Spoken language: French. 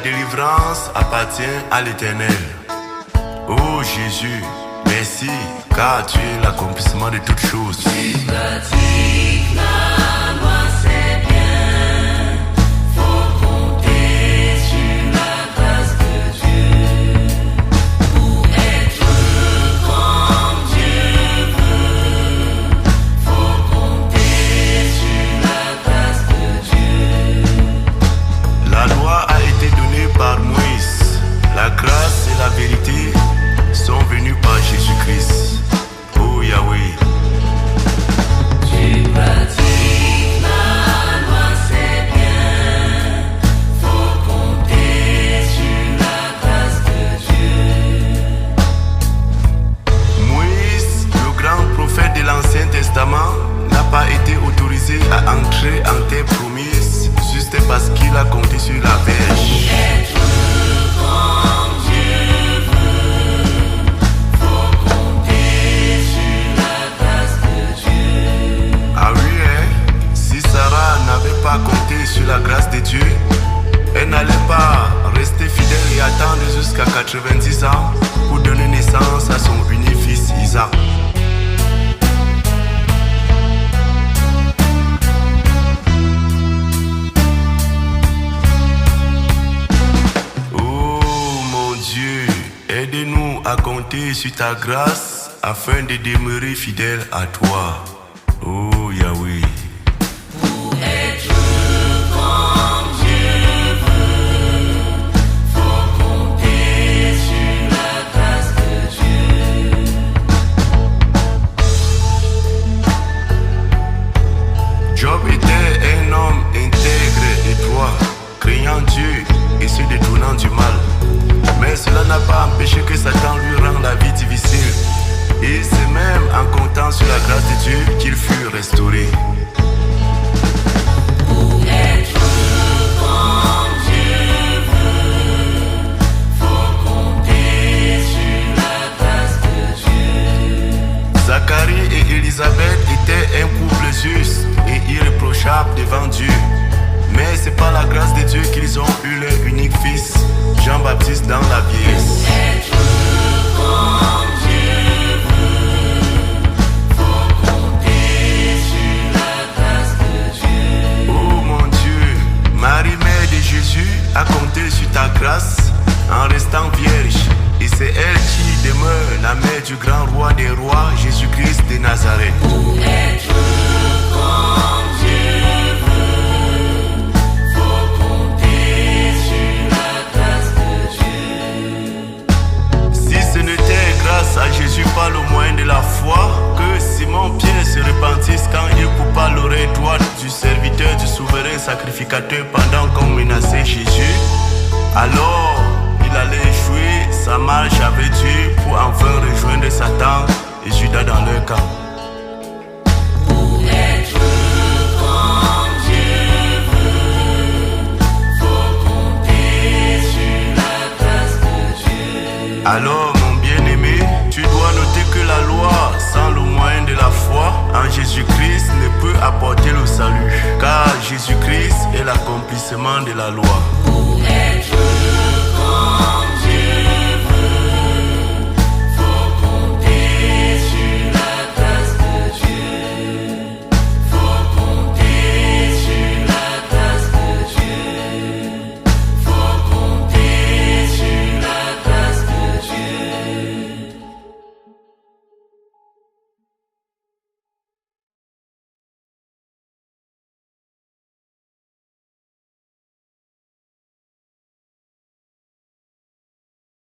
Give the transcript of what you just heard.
délivrance appartient à l'Éternel. Oh Jésus, merci, car tu es l'accomplissement de toutes choses. Tu pratiques la loi, c'est bien. Faut compter sur la grâce de Dieu pour être comme Dieu veut. Faut compter sur la grâce de Dieu. La loi a été donnée par Moïse. La grâce et la vérité sont venues par Jésus-Christ. Oh Yahweh. Tu pratiques la loi, c'est bien. Faut compter sur la grâce de Dieu. Moïse, le grand prophète de l'Ancien Testament, n'a pas été autorisé à entrer en terre promise juste parce qu'il a compté sur la verge. Être comme Dieu veut. Faut compter sur la grâce de Dieu. Ah oui, hein? Si Sarah n'avait pas compté sur la grâce de Dieu, elle n'allait pas rester fidèle et attendre jusqu'à 90 ans pour donner naissance à son unique fils Isaac. Oh mon Dieu, aide-nous à compter sur ta grâce afin de demeurer fidèle à toi. Oh Yahweh. Pour être comme Dieu veut. Faut compter sur la grâce de Dieu. Job était un homme intègre et droit, craignant Dieu et se détournant du mal. Mais cela n'a pas empêché que Satan lui rende la vie difficile. Et c'est même en comptant sur la grâce de Dieu qu'il fut restauré. Pour être comme Dieu veut. Faut compter sur la grâce de Dieu. Zacharie et Élisabeth étaient un couple juste et irréprochable devant Dieu. Mais c'est par la grâce de Dieu qu'ils ont eu leur unique fils, Jean-Baptiste, dans la vieillesse. Être comme Dieu veut. Faut compter sur la grâce de Dieu. Oh mon Dieu, Marie, mère de Jésus, a compté sur ta grâce en restant vierge. Et c'est elle qui demeure la mère du grand roi des rois, Jésus-Christ de Nazareth. Pour être comme Dieu veut. Faut compter sur la grâce de Dieu. Si ce n'était grâce à Jésus par le moyen de la foi que Simon-Pierre se repentisse quand il coupa l'oreille droite du serviteur du souverain sacrificateur pendant qu'on menaçait Jésus, alors il allait échouer sa marche avec Dieu pour enfin rejoindre Satan et Judas dans leur camp. Pour être comme Dieu veut. Faut compter sur la grâce de Dieu. Alors mon bien-aimé, tu dois noter que la loi sans le moyen de la foi en Jésus-Christ ne peut apporter le salut, car Jésus-Christ est l'accomplissement de la loi. Pour être